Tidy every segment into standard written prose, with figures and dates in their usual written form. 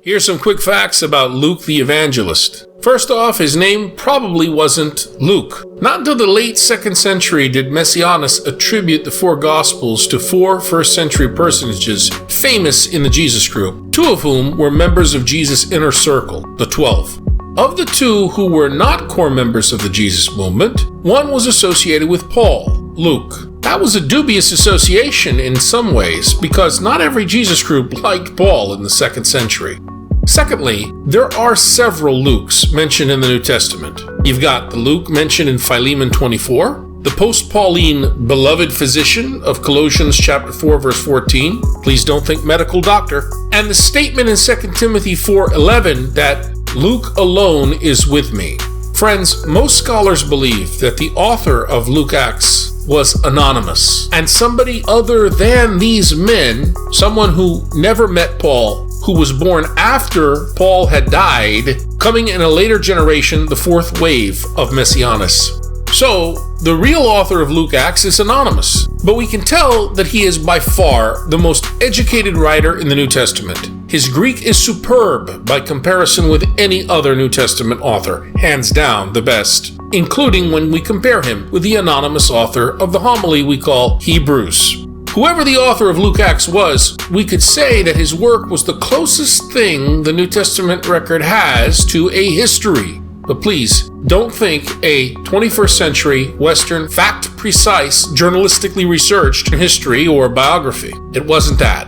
Here's some quick facts about Luke the Evangelist. First off, his name probably wasn't Luke. Not until the late 2nd century did Messianus attribute the 4 Gospels to 4 first-century personages famous in the Jesus group, 2 of whom were members of Jesus' inner circle, the 12. Of the 2 who were not core members of the Jesus movement, one was associated with Paul, Luke. That was a dubious association in some ways, because not every Jesus group liked Paul in the 2nd century. Secondly, there are several Lukes mentioned in the New Testament. You've got the Luke mentioned in Philemon 24, the post-Pauline beloved physician of Colossians chapter 4, verse 14, please don't think medical doctor, and the statement in 2 Timothy 4:11 that Luke alone is with me. Friends, most scholars believe that the author of Luke Acts was anonymous, and somebody other than these men, someone who never met Paul, who was born after Paul had died, coming in a later generation, the 4th wave of Messianus. So, the real author of Luke Acts is anonymous, but we can tell that he is by far the most educated writer in the New Testament. His Greek is superb by comparison with any other New Testament author, hands down the best, including when we compare him with the anonymous author of the homily we call Hebrews. Whoever the author of Luke Acts was, we could say that his work was the closest thing the New Testament record has to a history. But please, don't think a 21st century Western, fact-precise, journalistically researched history or biography. It wasn't that.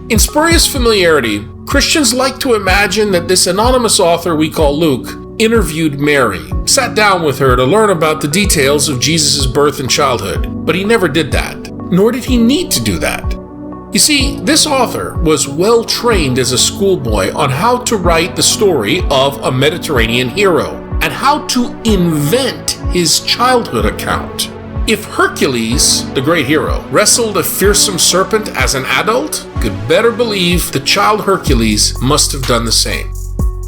In spurious familiarity, Christians like to imagine that this anonymous author we call Luke interviewed Mary, sat down with her to learn about the details of Jesus' birth and childhood, but he never did that, nor did he need to do that. You see, this author was well trained as a schoolboy on how to write the story of a Mediterranean hero and how to invent his childhood account. If Hercules, the great hero, wrestled a fearsome serpent as an adult, you could better believe the child Hercules must have done the same.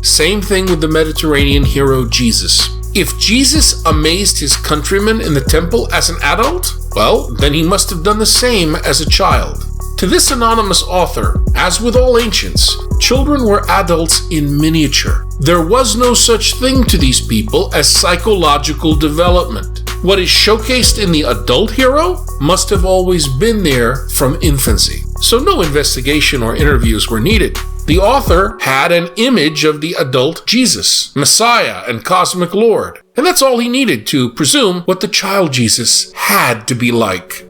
Same thing with the Mediterranean hero Jesus. If Jesus amazed his countrymen in the temple as an adult, well, then he must have done the same as a child. To this anonymous author, as with all ancients, children were adults in miniature. There was no such thing to these people as psychological development. What is showcased in the adult hero must have always been there from infancy. So no investigation or interviews were needed. The author had an image of the adult Jesus, Messiah and cosmic Lord, and that's all he needed to presume what the child Jesus had to be like.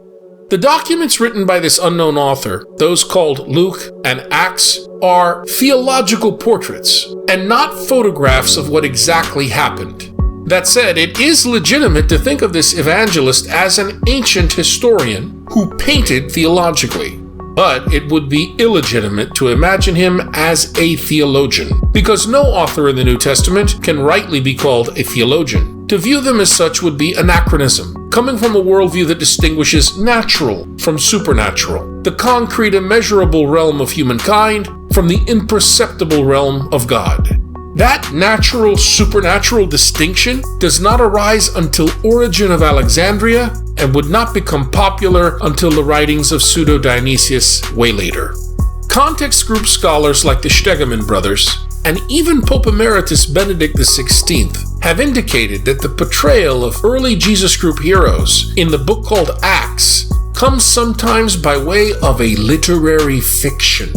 The documents written by this unknown author, those called Luke and Acts, are theological portraits and not photographs of what exactly happened. That said, it is legitimate to think of this evangelist as an ancient historian who painted theologically. But it would be illegitimate to imagine him as a theologian, because no author in the New Testament can rightly be called a theologian. To view them as such would be anachronism, coming from a worldview that distinguishes natural from supernatural, the concrete immeasurable realm of humankind from the imperceptible realm of God. That natural-supernatural distinction does not arise until Origen of Alexandria and would not become popular until the writings of Pseudo-Dionysius way later. Context group scholars like the Stegemann brothers, and even Pope Emeritus Benedict XVI, have indicated that the portrayal of early Jesus group heroes in the book called Acts comes sometimes by way of a literary fiction.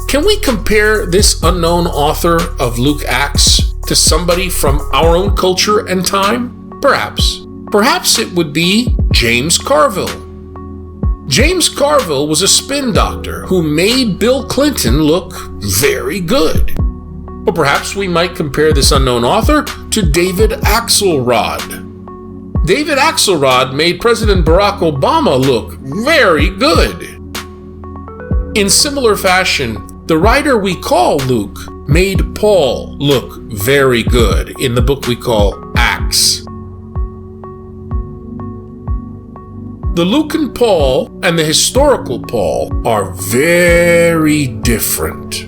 Can we compare this unknown author of Luke Acts to somebody from our own culture and time? Perhaps. Perhaps it would be James Carville. James Carville was a spin doctor who made Bill Clinton look very good. Or perhaps we might compare this unknown author to David Axelrod. David Axelrod made President Barack Obama look very good. In similar fashion, the writer we call Luke made Paul look very good in the book we call Acts. The Lucan Paul and the historical Paul are very different.